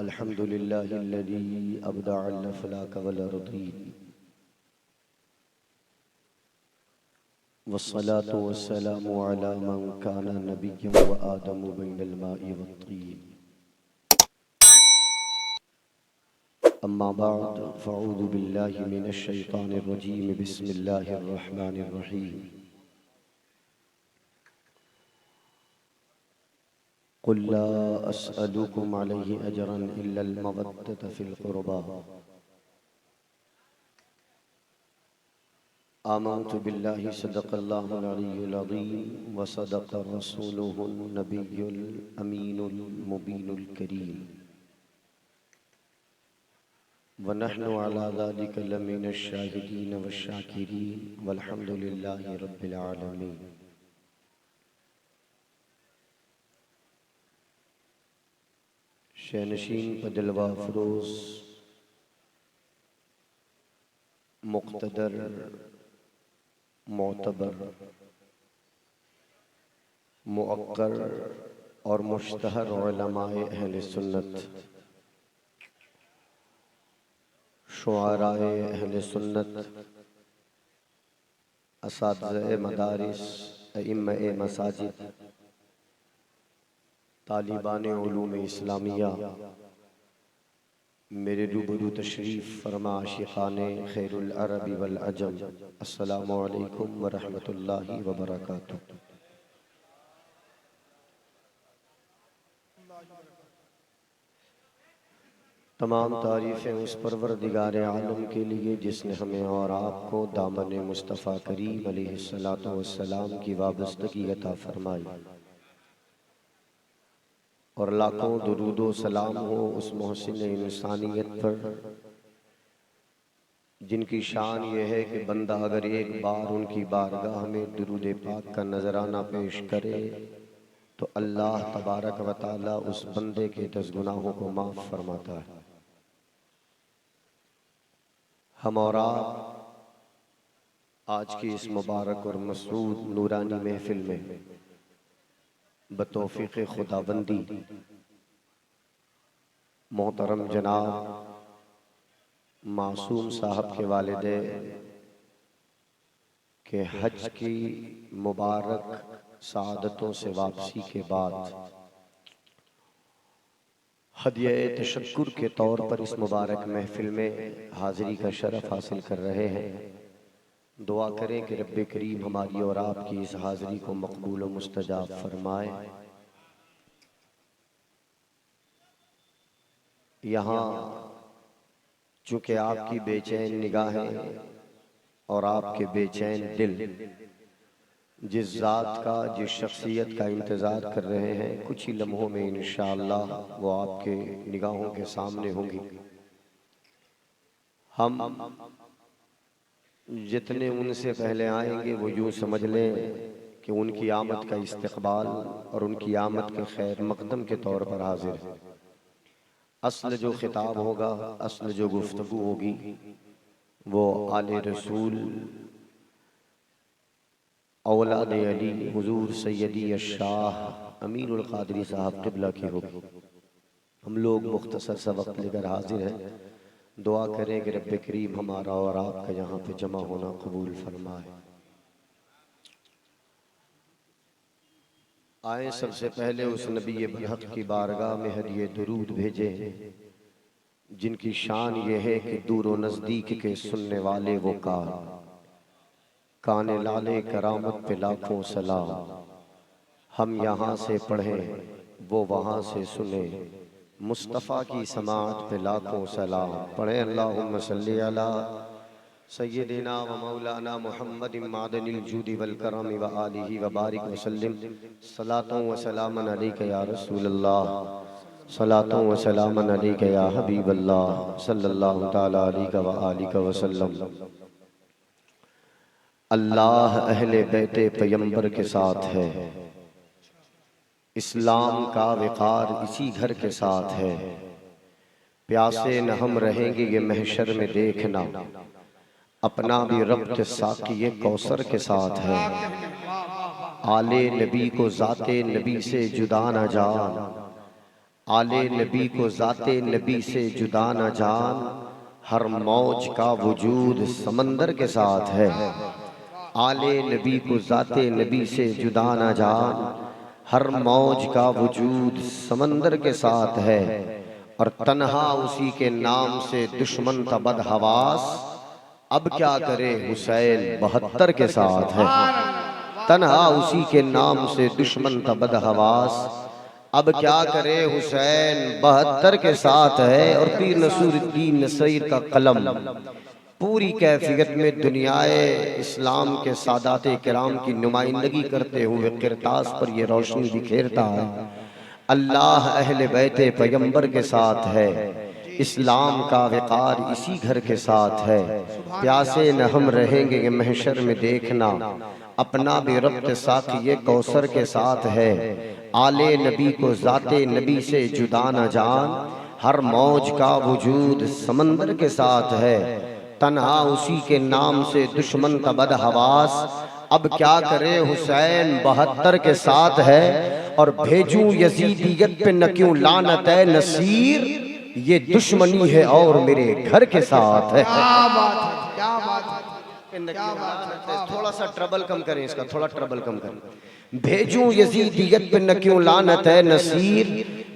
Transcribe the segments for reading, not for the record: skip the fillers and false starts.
अल्हम्दुलिल्लाहिल्लज़ी अबदअल अफ़लाक वल अर्दीन वस्सलातु वस्सलामु अला मन काना नबिय्यन व आदमु बैनल माइ वत्तीन अम्मा बअद फ़अऊज़ु बिल्लाहि मिनश शैतानिर रजीम बिस्मिल्लाहिर रहमानिर रहीम क़ुल ला अस्अलुकुम अलैहि अजरन इल्लल मवद्दत फ़िल क़ुरबा आमन्तु बिल्लाहि सदक़ल्लाहुल अलियुल अज़ीम व सदक़ रसूलुहुन नबियुल अमीनुल मुबीनुल करीम व नहनु अला ज़ालिका लमिनश शाहिदीन वश्शाकिरीन वल्हम्दुलिल्लाहि रब्बिल आलमीन। शैनशीन पदिलवा फ़रोज़ मुक़्तदर मोतबर मुअक्कर और मुश्तहर उलमाए अहले सुन्नत शुआराए अहले सुन्नत असातिज़े मदारिस अइम्मे मसाजिद तालिबान उलूम इस्लामिया मेरे रूबरू तशरीफ़ फरमा आशिक़ाने खैरुल अरबी वल अजम अस्सलामु अलैकुम व रहमतुल्लाहि व बरकातुहू। तमाम तारीफ़ें उस परवरदिगार आलम के लिए जिसने हमें और आपको दामन मुस्तफ़ा करीम अलैहिस्सलातु वस्सलाम की वाबस्तगी अता फरमाई और लाखों दुरूदो सलाम हो उस मोहसिन इंसानियत पर जिनकी शान ये है कि बंदा अगर एक बार उनकी बारगाह में दुरूद पाक का नजराना पेश करे तो अल्लाह तबारक व तआला उस बंदे के 10 गुनाहों को माफ़ फरमाता है। हम और आप आज की इस मुबारक और मसरूद नूरानी महफिल में बतौफीक़ खुदाबंदी मोहतरम जनाब मासूम साहब के वालिदे के हज की मुबारक सआदतों से वापसी के बाद हदिया तशक्कुर के तौर पर इस मुबारक महफिल में हाज़िरी का शरफ़ हासिल कर रहे हैं। दुआ करें कि रब्बे करीम हमारी और आपकी इस हाज़िरी को मकबूल व मुस्तजाब फरमाए। यहाँ चूँकि आपकी बेचैन निगाहें और आपके बेचैन दिल जिस ज़ात का जिस शख्सियत का इंतज़ार कर रहे हैं कुछ ही लम्हों में इंशाअल्लाह वो आपके निगाहों के सामने होंगी। हम जितने उनसे पहले आएंगे वो यूँ समझ लें कि उनकी आमद का इस्तक़बाल और उनकी आमद के खैर मक़दम के तौर पर हाजिर है। असल जो खिताब होगा, असल जो गुफ्तगू होगी वो आले रसूल औलाद अली हुजूर सैयदी अशाह अमीरुल क़ादरी साहब क़िबला की होगी। हम लोग मुख्तसर सा वक्त लेकर हाजिर हैं। दुआ करें कि रब्बे करीम हमारा और आपका यहाँ पे जमा होना कबूल फरमाए। आए सबसे पहले उस नबी बरहक़ की बारगाह में हदिये दुरूद भेजे जिनकी शान ये है कि दूर व नज़दीक के सुनने वाले वो काने लाले करामत पे लाखों सलाम। हम यहाँ से पढ़ें वो वहाँ से सुने मुस्तफ़ा की समात पे लाखों सलाम। पढ़े अल्लाहुम्मा सल्ली अला सय्यदिना व मौलाना मुहम्मद मादनिल जूदी वल करम व आलिहि व बारिक व सल्लिम सलातों व सलामन अलैका या रसूलल्लाह सलातों व सलामन अलैका या हबीबल्लाह सल्लल्लाहु तआला अलैका व आलिका व सल्लम। अल्लाह अहले बैते पैगंबर के साथ है, इस्लाम का विकार इसी घर के साथ है। प्यासे न हम रहेंगे ये महशर में देखना, अपना भी रब्त साक़ी कौसर के साथ है। आले नबी को ज़ाते नबी से जुदा न जान, आले नबी को ज़ाते नबी से जुदा न जान, हर मौज का वजूद समंदर के साथ है। आले नबी को ज़ाते नबी से जुदा न जान, हर मौज का वजूद समंदर के साथ है। और तन्हा उसी के नाम से दुश्मन था बदहवास, अब क्या करे हुसैन 72 के साथ है। तन्हा उसी के नाम से दुश्मन था बदहवास, अब क्या करे हुसैन 72 के साथ है। और पीर नसूरुद्दीन नसीर का कलम पूरी कैफियत में दुनियाए इस्लाम के सादाते किराम की नुमाइंदगी करते हुए किरतास पर ये रोशनी बिखेरता है। अल्लाह अहले बैते पैगंबर के साथ है, इस्लाम का विकार इसी घर के साथ है। प्यासे न हम रहेंगे महशर में देखना, अपना भी रब्त साक़िए कौसर के साथ है। आले नबी को ज़ाते नबी से जुदा न जान, हर मौज का वजूद समंदर के साथ है। तन्हा उसी के नाम से दुश्मन का बदहवास, अब क्या करे हुसैन 72 के साथ है। और भेजूं यजीदियत पे न क्यों लानत है नसीर, ये दुश्मनी है और मेरे घर के साथ है। क्या बात है, क्या बात है, क्या बात है। थोड़ा सा ट्रबल कम करें, इसका थोड़ा ट्रबल कम करें। भेजूं यजीदियत पे न क्यों लानत है नसीर,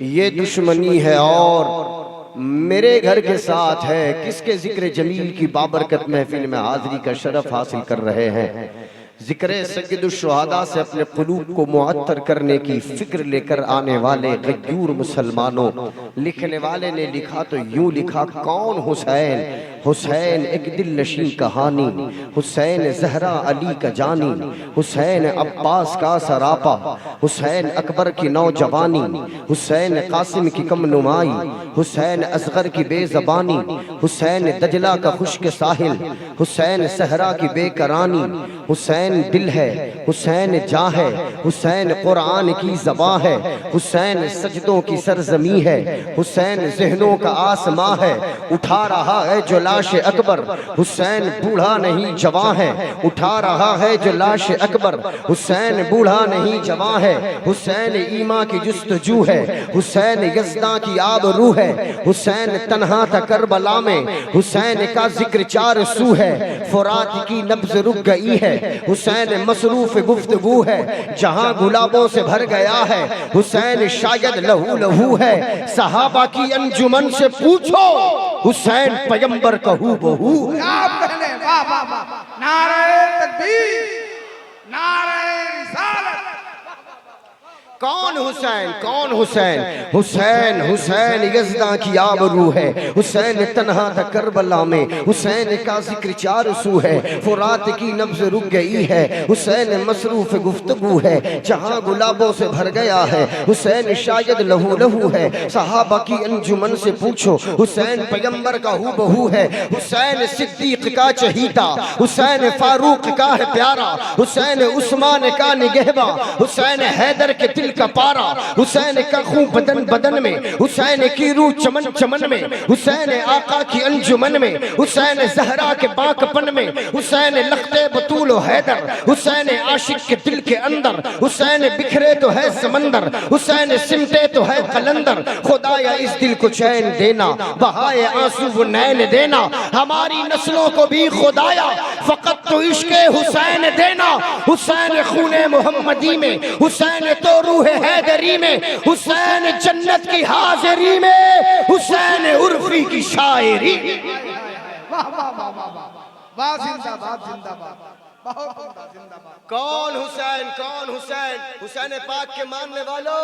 ये दुश्मनी है और मेरे घर के साथ है। किसके जिक्र जमील की बाबरकत महफिल में हाजिरी का शरफ हासिल कर रहे हैं। जिक्र सय्यदुश्शुहदा से अपने कुलूब को मुअत्तर करने की फिक्र लेकर आने वाले गयूर मुसलमानों, लिखने वाले ने लिखा तो यूं लिखा, कौन हुसैन, हुसैन एक दिल नशी कहानी, हुसैन ज़हरा अली का जानी, हुसैन अब्बास का सरापा, हुसैन अकबर की नौजवानी, हुसैन कासिम की कम नुमाई, हुसैन असगर की बेज़बानी, हुसैन दजला का खुश्क साहिल, हुसैन सहरा की बेकरानी, हुसैन दिल है, हुसैन जा है, हुसैन कुरान की ज़बां है, हुसैन सजदों की सरजमी है, हुसैन ज़हनों का आसमां है। उठा रहा है जो लाश अकबर, हुसैन बूढ़ा नहीं जवां है। उठा रहा है जो लाश अकबर, हुसैन बूढ़ा नहीं जवां है। हुसैन ईमा की जुस्तजू है, हुसैन यज़दा की आबरू है। हुसैन तन्हा था करबला में, हुसैन का जिक्र चार सू है। फुरात की नब्ज़ रुक गई है, हुसैन मसरूफ गुफ्तगू है। जहां गुलाबों से भर गया है, हुसैन शायद लहू लहू है। सहाबा की अंजुमन से पूछो, हुसैन पैगंबर का हूबहू। आप कहने वाह वाह वाह, नारे तकबीर, नारे रिसालत। कौन हुसैन, कौन हुसैन, हुसैन हुसैन यज़दा की आबरू है। हुसैन तन्हा था करबला में, हुसैन का जिक्र चार सू है। फुरात की नब्ज़ रुक गई है, हुसैन मसरूफ गुफ्तगू है। जहां गुलाबों से भर गया है, हुसैन शायद लहू लहू है। सहाबा की अंजुमन से पूछो, हुसैन पैगंबर का हूबहू है। हुसैन सिद्दीक का चहीता, हुसैन फारूक का है प्यारा, हुसैन उस्मान का निगहबा, हुसैन हैदर के दिल का पारा। हुसैन का खून बदन बदन में, हुसैन की रूह चमन चमन में, हुसैन आका की अंजुमन में, हुसैन ज़हरा के बाकपन में, हुसैन लख्ते बतूल हैदर, हुसैन आशिक के दिल के अंदर। हुसैन बिखरे तो है समंदर, हुसैन सिमटे तो है कलंदर। खुदाया इस दिल को चैन देना, बहाए आंसू वो नैन देना। हमारी नस्लों को भी खुदाया फकत तो इश्क़े हुसैन देना। हुसैन खूने मोहम्मदी में, हुसैन तो रूह हैदरी में, हुसैन जन्नत की हाजिरी में, हुसैन उर्फी की शायरी। वाह वाह वाह वाह वाह, वाह जिंदाबाद जिंदाबाद, बहुत उम्दा जिंदाबाद। कौन हुसैन, कौन हुसैन, हुसैन पाक के मानने वालों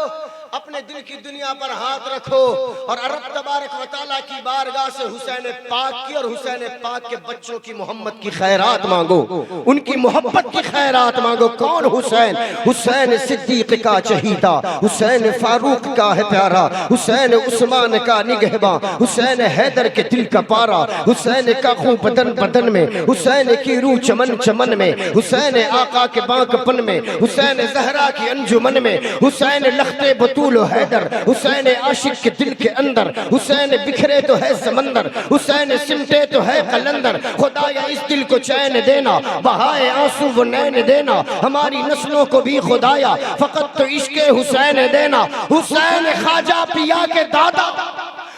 अपने दिल की दुनिया पर हाथ रखो और रब तबारक व तआला की बारगाह से हुसैन पाक की और हुसैन पाक के बच्चों की मोहम्मद की खैरात मांगो, उनकी मोहब्बत की खैरात मांगो। कौन हुसैन, हुसैन सिद्दीक का चहीता, हुसैन फारूक का है प्यारा, हुसैन उस्मान का निगहबा, हुसैन हैदर के दिल का पारा। हुसैन का खून बदन बदन में, हुसैन की रूह चमन चमन में, में, हुसैन आका के बांकपन में, हुसैन जहरा की अंजुमन में, हुसैन लखते बतूल हैदर, हुसैन आशिक के दिल के अंदर, हुसैन बिखरे तो है समंदर, हुसैन सिमटे तो है कलंदर। खुदाया इस दिल को चैन देना, बहाए आंसू वो नैन देना, हमारी नस्लों को भी खुदाया फकत तो इश्क़े हुसैन देना। हुसैन ख्वाजा पिया के दादा,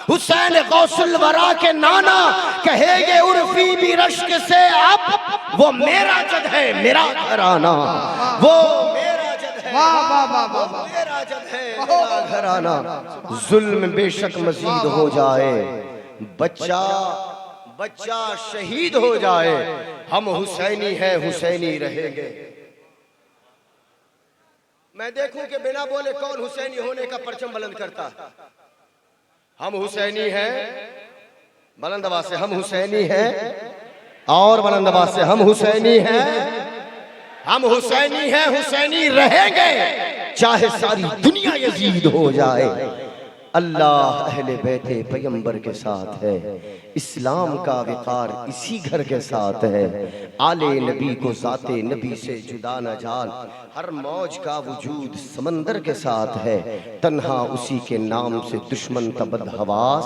हुसैन गौसुल वरा के नाना, कहेंगे उर्फी भी रश्क से अब वो मेरा जद है मेरा घराना, वो मेरा जद है, वाह वाह वाह वाह वाह, मेरा जद है मेरा घराना। जुल्म बेशक मजीद हो जाए, बच्चा बच्चा शहीद हो जाए, हम हुसैनी हैं हुसैनी रहेंगे। मैं देखूं कि बिना बोले कौन हुसैनी होने का परचम बुलंद करता है। हम हुसैनी हैं, बुलंद आवाज से हम हुसैनी हैं, और बुलंद आवाज से हम हुसैनी हैं, हम हुसैनी हैं हुसैनी रहेंगे, चाहे सारी दुनिया यजीद हो जाए। अल्लाह अहले बैते पैगंबर के साथ है, इस्लाम का विकार इसी घर के साथ है। आले नबी को जाते नबी से जुदा न जान, हर मौज का वजूद समंदर के साथ है। तन्हा उसी के नाम से दुश्मन तबद हवास,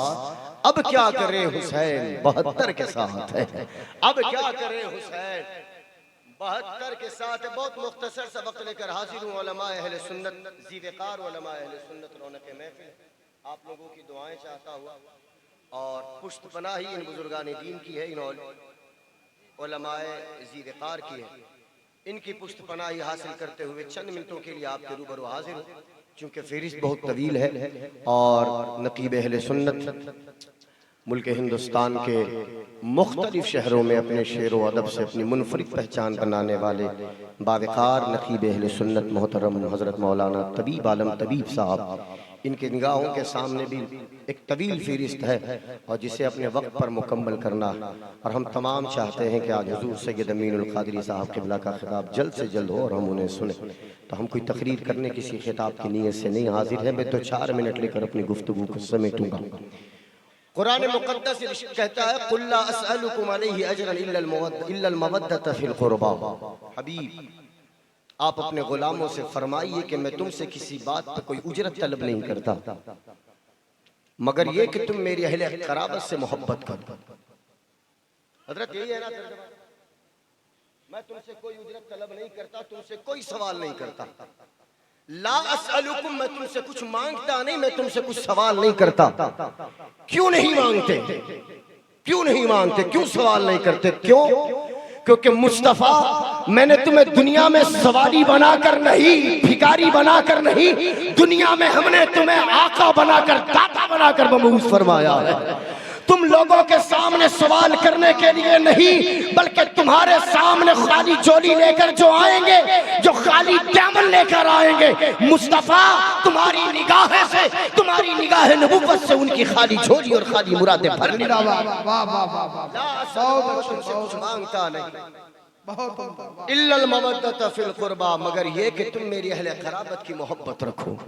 अब क्या करे हुसैन 72 के साथ है। अब क्या करे हुसैन 72 के साथ है। बहुत मुख्तसर सा वक्त लेकर हाजिर हूँ उलमा अहले सुन्नत, ज़ीवकार उलमा अहले सुन्नत, रौनक महफिल, आप लोगों की दुआएं चाहता हुआ, और पुश्त पनाही इन बुजुर्गान दीन की है, इन उलमाए ज़ीवकार की है। इनकी पुश्त पनाही हासिल करते हुए चंद मिनटों के लिए आपके रूबरू हाजिर हूँ, चूँकि फहरिस्त बहुत तवील है। और नकीब अहले सुन्नत मुल्क हिंदुस्तान के मुख्तलिफ शहरों में अपने शेर व अदब से अपनी मुनफरिद पहचान बनाने वाले बावकार नकीब अहले सुन्नत मोहतरम हज़रत मौलाना तबीब आलम तबीब साहब, इनके निगाहों के सामने भी एक तवील फहरिस्त है, और जिसे अपने वक्त पर मुकम्मल करना। और हम तमाम चाहते हैं कि आज हुजूर सैयद अमीनुल क़ादरी साहब क़िबला का खिताब जल्द से जल्द हो और हम उन्हें सुने। तो हम कोई तकरीर करने किसी खिताब की नीयत से नहीं हाजिर है, मैं तो 4 मिनट लेकर अपनी गुफ्तगू को समेटूंगा। कुरान मुक़द्दस कहता है, कुल ला असअलुकुम अलैहि अजरन इल्लल मवद्दत फिल क़ुरबा। हबीब, आप अपने गुलामों से फरमाइए कि मैं तुमसे किसी बात पर कोई उजरत तलब नहीं करता, मगर ये कि तुम मेरी अहले क़राबत से मोहब्बत करो। हज़रत यही है ना, मैं तुमसे कोई उजरत तलब नहीं करता, तुमसे कोई सवाल नहीं करता। ला असअलुकुम, मैं तुमसे कुछ मांगता नहीं, मैं तुमसे कुछ सवाल नहीं करता। क्यों नहीं मांगते, क्यों नहीं मांगते, क्यों सवाल नहीं करते? क्यों? क्योंकि मुस्तफा, मैंने तुम्हें दुनिया में सवारी बनाकर नहीं, भिखारी बनाकर नहीं, दुनिया में हमने तुम्हें आका बनाकर, दाता बनाकर मबूस फरमाया है। तुम लोगों के सामने सवाल करने के लिए नहीं, बल्कि तुम्हारे सामने खाली झोली लेकर जो आएंगे, जो खाली दामन लेकर आएंगे, मुस्तफा तुम्हारी निगाह से, तुम्हारी निगाह नबुव्वत से उनकी खाली झोली और खाली मुरादें भर लेना। कुछ मांगता नहीं, इल्लल मवद्दत फिल क़ुरबा, मगर ये कि तुम मेरी अहले क़राबत की मोहब्बत रखो।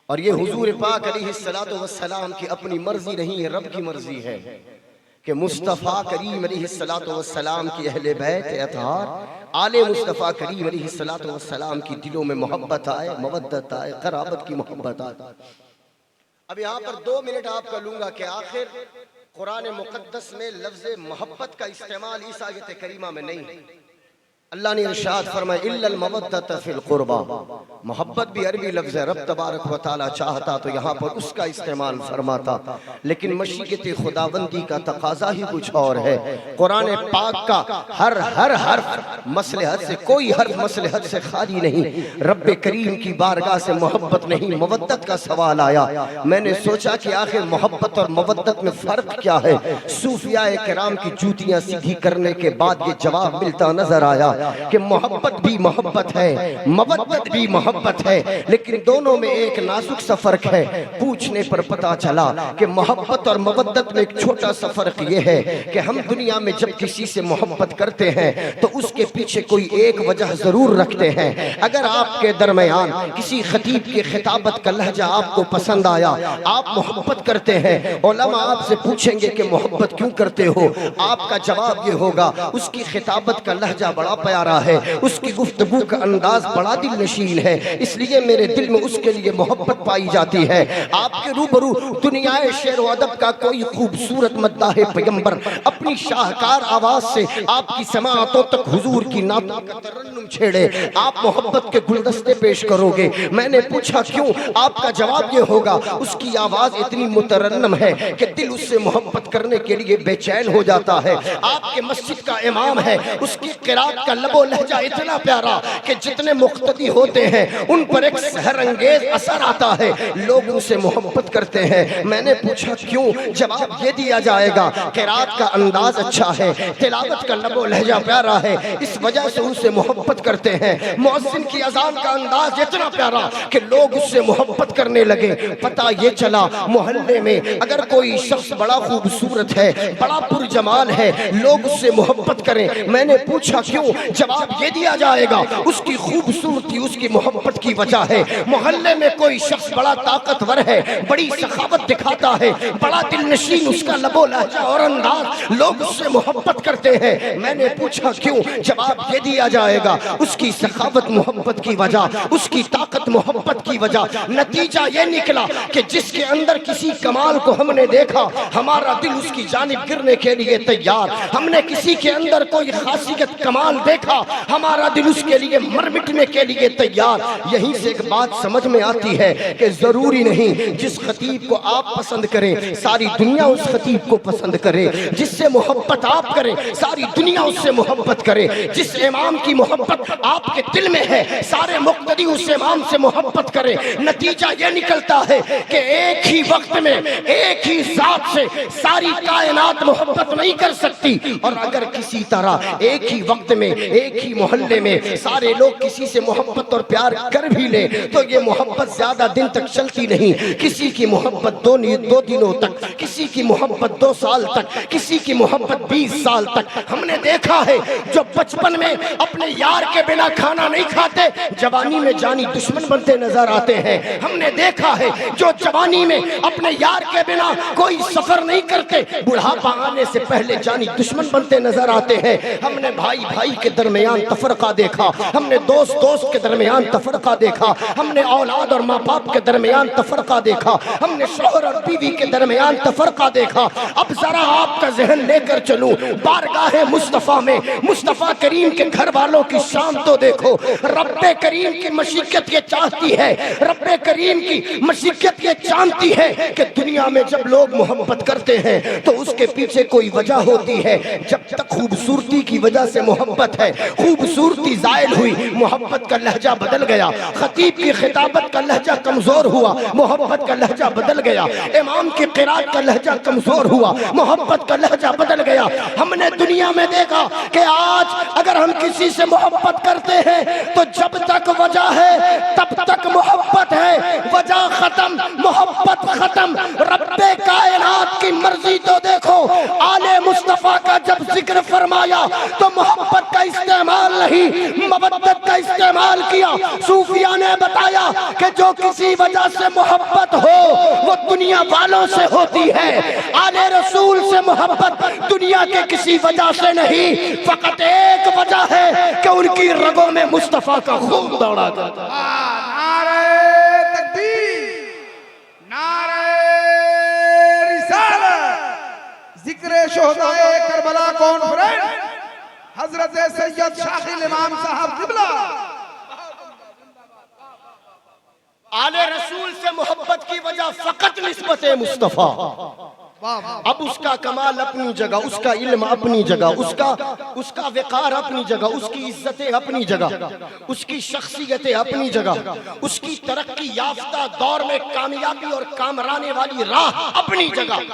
और ये हुजूर पाक अलैहिस्सलातु वस्सलाम की अपनी मर्जी नहीं है, रब की मर्जी है कि मुस्तफ़ा करीम अलैहिस्सलातु वस्सलाम की अहले बैत अतहार, आले मुस्तफ़ा करीम अलैहिस्सलातु वस्सलाम की दिलों में मोहब्बत आए, मवद्दत आए, क़राबत की मोहब्बत आए। अब यहाँ पर 2 मिनट आपका लूंगा कि आखिर कुरान मुक़द्दस में लफ्ज़ मोहब्बत का इस्तेमाल इस आयत करीमा में नहीं है। अल्लाह ने इरशाद फरमाया, इल्लल मवद्दत फिल क़ुरबा। मोहब्बत भी अरबी लफ्ज़ है, रब तबारक व तआला चाहता तो यहाँ पर उसका इस्तेमाल फरमाता, लेकिन मशीयत खुदाबंदी का तकाजा ही कुछ और है। कुरान पाक का हर हर्फ मसलहत से, कोई हर्फ मसलहत से खाली नहीं। रब करीम की बारगाह से मोहब्बत नहीं, मवद्दत का सवाल आया। मैंने सोचा कि आखिर मोहब्बत और मवद्दत में फ़र्क क्या है। सूफियाए किराम की जूतियाँ सीधी करने के बाद ये जवाब मिलता नजर आया कि मोहब्बत भी मोहब्बत है, मवद्दत भी मोहब्बत है, लेकिन दोनों में एक नाजुक सा फर्क है। पूछने पर पता चला कि मोहब्बत और मवद्दत में एक छोटा सा फर्क ये है कि हम दुनिया में जब किसी से मोहब्बत करते हैं तो उसके पीछे कोई एक वजह जरूर रखते हैं। अगर आपके दरमियान किसी खतीब की खिताबत का लहजा आपको पसंद आया, आप मोहब्बत करते हैं, उलमा आपसे पूछेंगे कि मोहब्बत क्यों करते हो, आपका जवाब ये होगा उसकी खिताबत का लहजा बड़ा प्यारा है, उसकी गुफ्तगू का अंदाज बड़ा दिल नशीन है, इसलिए मेरे दिल में उसके लिए मोहब्बत पाई जाती है। आपके रूबरू दुनियाए शेर व अदब का कोई खूबसूरत मद्दाह पैगंबर अपनी शाहकार आवाज से आपकी समाअतों तक हुजूर की नातों का तरन्नुम छेड़े, आप मोहब्बत के गुलदस्ते पेश करोगे। मैंने पूछा क्यों? आपका जवाब ये होगा, उसकी आवाज इतनी मुतरन्नम है कि दिल उससे मोहब्बत करने के लिए बेचैन हो जाता है। आपके मस्जिद का इमाम है, उसकी क़िरात का लबो लहजा इतना प्यारा कि जितने मुक्तदी होते हैं उन पर एक सहर अंगेज असर आता है, लोग उनसे मोहब्बत करते हैं। मैंने पूछा क्यों? जवाब ये दिया जाएगा, क़िरात का अंदाज अच्छा है, तिलावत का लबो लहजा प्यारा है, इस वजह से उनसे मोहब्बत करते हैं। मुअज्जिन की अज़ान का अंदाज इतना प्यारा कि लोग उससे मोहब्बत करने लगे। पता ये चला मोहल्ले में अगर कोई शख्स बड़ा खूबसूरत है, बड़ा पुरजमाल है, लोग उससे मोहब्बत करें। मैंने पूछा क्यों? जवाब ये दिया जाएगा, उसकी खूबसूरती उसकी मोहब्बत की वजह है। मोहल्ले में कोई शख्स बड़ा ताकतवर है, बड़ी सखावत दिखाता है, बड़ा दिलनशीन उसका लबो लहजा और अंदाज, लोग उससे मोहब्बत करते हैं। मैंने पूछा क्यों? जवाब ये दिया जाएगा, उसकी सखावत मोहब्बत की वजह, उसकी ताकत मोहब्बत की वजह। नतीजा ये निकला कि जिसके अंदर किसी कमाल को हमने देखा, हमारा दिल उसकी जानिब गिरने के लिए तैयार। हमने किसी के अंदर कोई खासियत कमाल देखा, हमारा दिल उसके लिए मर मिटने के लिए तैयार। यहीं से एक बात समझ में आती है कि जरूरी नहीं जिस खतीब को आप पसंद करें सारी दुनिया उस खतीब को पसंद करे, जिससे मोहब्बत आप करें सारी दुनिया उससे मोहब्बत करे, जिस इमाम की मोहब्बत आपके दिल में है सारे मुक्तदी उस इमाम से मोहब्बत करें। नतीजा यह निकलता है कि एक ही वक्त में एक ही जात से सारी कायनात मोहब्बत नहीं कर सकती, और अगर किसी तरह एक ही वक्त में एक ही मोहल्ले में सारे लोग किसी से मोहब्बत और प्यार कर भी ले तो ये मोहब्बत ज्यादा दिन तक चलती नहीं। किसी की मोहब्बत दो दिनों तक, किसी की मोहब्बत 2 साल तक, किसी की मोहब्बत 20 साल तक। हमने देखा है जो बचपन में अपने यार के बिना खाना नहीं खाते, जवानी में जानी दुश्मन बनते नजर आते हैं। हमने देखा है जो जवानी में अपने यार के बिना कोई सफर नहीं करते, बुढ़ापा आने से पहले जानी दुश्मन बनते नजर आते हैं। हमने भाई भाई के दरमियान तफरका देखा, हमने दोस्त दोस्त के दरमियान तफरका देखा, हमने औलाद और माँ बाप के दरमियान तफरका देखा, हमने शौहर और बीवी के दरमियान तफरका देखा। अब जरा आपका जहन लेकर चलूं बारगाहे मुस्तफा में, मुस्तफा करीम के घर वालों की शान तो देखो। रब्बे करीम की मशीकत ये चाहती है, रब्बे करीम की मशीकत ये जानती है कि दुनिया में जब लोग मोहब्बत करते हैं तो उसके पीछे कोई वजह होती है। जब तक खूबसूरती की वजह से मोहब्बत है, खूबसूरती जायल हुई, मोहब्बत का लहजा बदल गया। खतीब की खिताबत का लहजा कमजोर हुआ, मोहब्बत का लहजा बदल गया। इमाम की क़िरात का लहजा कमजोर हुआ, मोहब्बत का लहजा बदल गया। हमने दुनिया में देखा कि आज अगर हम किसी से मोहब्बत करते हैं तो जब तक वजह है तब तक मोहब्बत है, वजह खत्म मोहब्बत खत्म। रब्बे कायनात की मर्जी तो देखो, आले मुस्तफा का जब जिक्र फरमाया तो मोहब्बत का इस्तेमाल नहीं मवद्दत का इस्तेमाल किया। सूफिया ने बताया कि जो किसी वजह से मोहब्बत हो वो दुनिया वालों से होती है, आले रसूल से मोहब्बत दुनिया के किसी वजह से नहीं, फकत एक वजह है कि उनकी रगों में मुस्तफा का खून दौड़ा करता। नारे तकबीर, नारे रिसालत, जिक्र शोहदाए करबला कॉन्फ्रेंस, हजरत सैयद शाकिल इमाम साहब किबला। आले रसूल से मोहब्बत की वजह फकत निस्बत मुस्तफा। अब उसका कमाल अपनी जगह, उसका इल्म अपनी जगह, उसका वक़ार अपनी जगह, उसकी इज्जतें अपनी जगह, उसकी शख्सियतें अपनी जगह, उसकी तरक्की याफ्ता दौर में कामयाबी और कामराने वाली राह अपनी जगह।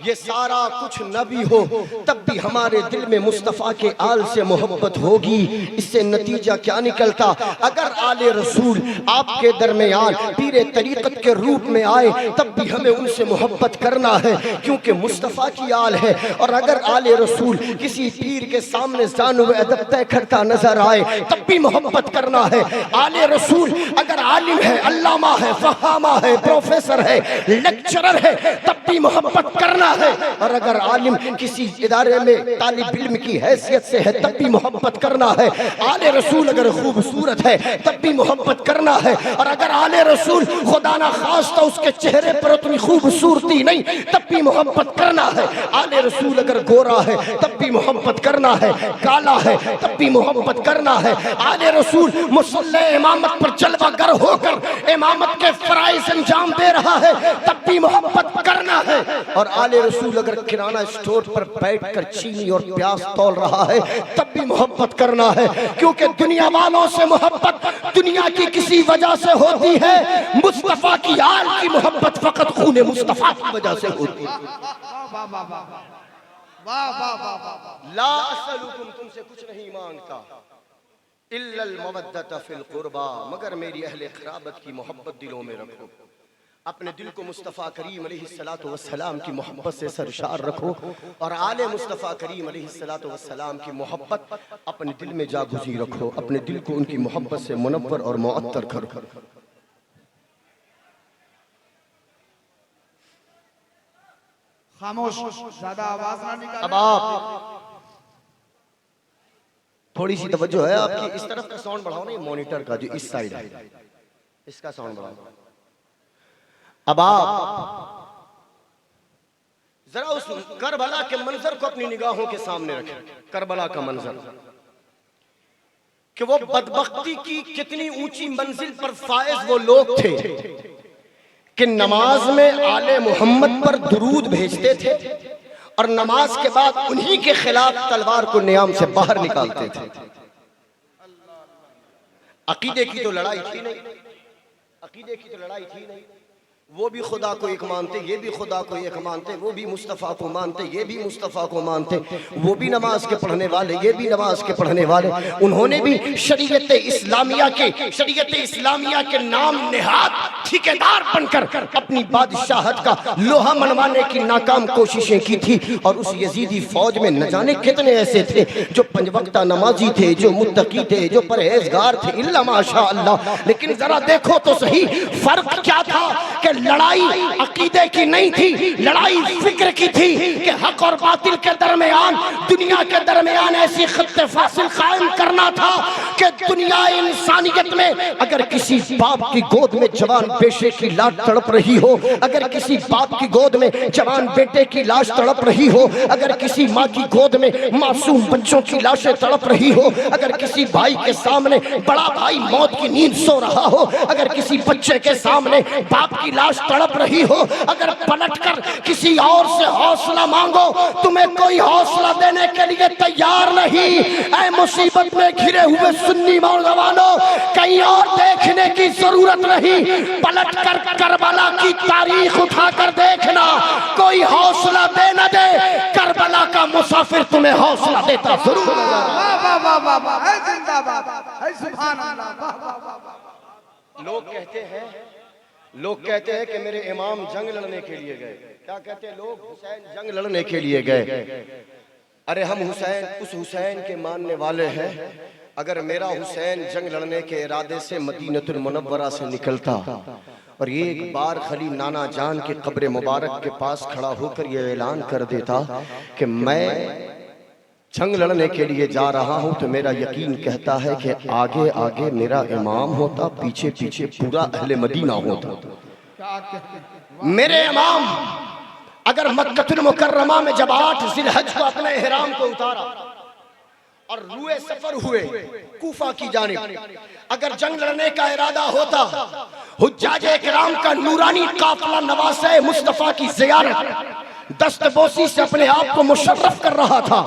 ये सारा कुछ न भी हो तब भी हमारे दिल में मुस्तफ़ा के आल से मोहब्बत होगी। इससे नतीजा क्या निकलता? अगर आले रसूल आपके दरमियान पीरे तरीक़त के रूप में आए तब भी हमें उनसे मोहब्बत करना है, क्योंकि क्योंकि मुस्तफ़ा की आल है। और अगर आले रसूल किसी पीर के सामने जानू अदब तय करता नजर आए तब भी मोहब्बत करना है। आले रसूल अगर आलिम है, अल्लामा है, फहामा है, प्रोफेसर है, लेक्चरर है, तब भी मोहब्बत करना है। और अगर आलिम किसी इदारे में तालिब इल्म की हैसियत से है तब भी मोहब्बत करना है। आले रसूल अगर खूबसूरत है तब भी मोहब्बत करना है। और अगर आले रसूल खुदा ना खास्ता उसके चेहरे पर उतनी खूबसूरती नहीं तब भी मोहब्बत करना है। आले रसूल अगर गोरा है तब भी मोहब्बत करना है, काला है तब भी मोहब्बत करना है। आले रसूल मुसल्ले इमामत पर जलवागर होकर इमामत के फराइज अंजाम दे रहा है तब भी मोहब्बत करना है। और आले रसूल अगर किराना स्टोर पर बैठकर चीनी और प्याज तौल रहा है तब भी मोहब्बत करना है। क्योंकि दुनिया वालों से मोहब्बत दुनिया की किसी वजह से होती है, मुस्तफा की आल की मोहब्बत फकत खून मुस्तफा की वजह से होती है। ला असलुकुम, तुमसे कुछ नहीं मांगता, इल्लल मवद्दत फिल कुर्बा, मगर मेरी अहले खराबत की मोहब्बत दिलों में रखो। अपने दिल को मुस्तफ़ा करीम अलैहिस्सलातु वस्सलाम की मोहब्बत से सरशार रखो और आले मुस्तफ़ा करीम अलैहिस्सलातु वस्सलाम की मोहब्बत अपने दिल में जागुज़ी रखो। अपने दिल को उनकी मोहब्बत से मुनव्वर और मुअत्तर करो। खामोश, ज्यादा आवाज ना निकालें। अब आप थोड़ी सी तवज्जो है आपकी, इस तरफ का साउंड बढ़ाओ ना, ये मॉनिटर का जो इस साइड है इसका साउंड बढ़ाओ। अब आप जरा उस करबला के मंजर को अपनी निगाहों के सामने रखें। करबला का मंजर कि वो बदबख्ती की कितनी ऊंची मंजिल पर फायज वो लोग थे कि नमाज में आले मोहम्मद पर दुरूद भेजते थे और नमाज के बाद उन्हीं के खिलाफ तलवार को नियाम से बाहर निकालते थे। अकीदे की तो लड़ाई थी नहीं, अकीदे की तो लड़ाई थी नहीं। वो भी खुदा को एक मानते, ये भी खुदा को एक मानते, वो भी मुस्तफ़ा को मानते, ये भी मुस्तफ़ा को मानते, वो भी नमाज के पढ़ने वाले, ये भी नमाज के पढ़ने वाले। उन्होंने भी शरीयत इस्लामिया के नाम नेहाद ठेकेदार बनकर अपनी बादशाहत का लोहा मनवाने की नाकाम कोशिशें की थी। और उस यजीदी फौज में न जाने कितने ऐसे थे जो पंजवक्ता नमाजी थे, जो मुत्तकी थे, जो परहेजगार थे, इल्ला माशा अल्लाह। लेकिन जरा देखो तो सही फर्क क्या था कि लड़ाई अकीदे की नहीं थी, लड़ाई फिक्र की थी कि हक और बातिल के दरमियान, दुनिया के दरमियान ऐसी खत्ते फासिल कायम करना था कि दुनिया इंसानियत में अगर किसी बाप की गोद में जवान बेटे की लाश तड़प रही हो, अगर किसी बाप की गोद में जवान बेटे की लाश तड़प रही हो, अगर किसी माँ की गोद में मासूम बच्चों की लाशें तड़प रही हो, अगर किसी भाई के सामने बड़ा भाई मौत की नींद सो रहा हो, अगर किसी बच्चे के सामने बाप की लाश तड़प रही हो, अगर पलटकर किसी और से हौसला मांगो, तुम्हें कोई हौसला देने के लिए तैयार नहीं। ऐ मुसीबत में घिरे हुए सुन्नी नौजवानों, कहीं और देखने की जरूरत नहीं, पलटकर करबला की तारीख उठाकर देखना, कोई हौसला दे न दे, करबला का मुसाफिर तुम्हें हौसला देता जरूर। वाह वाह वाह वाह वाह, है जिंदाबाद, है सुभान अल्लाह, वाह वाह वाह वाह। लोग कहते हैं कि मेरे इमाम जंग लड़ने के लिए गए। क्या कहते हैं लोग? हुसैन जंग लड़ने के लिए गए। अरे हम हुसैन, उस हुसैन के मानने वाले हैं। अगर मेरा हुसैन जंग लड़ने के इरादे से मदीनतुल मुनव्वरा से निकलता और एक बार खली नाना जान के कब्र मुबारक के पास खड़ा होकर यह ऐलान कर देता कि मैं जंग लड़ने के लिए जा रहा हूं, तो मेरा यकीन कहता है कि आगे आगे मेरा इमाम होता, पीछे पीछे पूरा अहले मदीना होता। मेरे इमाम अगर मक्कतुल मुकर्रमा में जब 8 जिलहज को अपने इहराम को उतारा और रुए सफर हुए कूफा की जानिब, अगर जंग लड़ने का इरादा होता, हुज्जाजे किराम का नूरानी काफिला नवासे मुस्तफा की ज़ियारत दस्तबोसी से अपने आप को मुशर्रफ कर रहा था,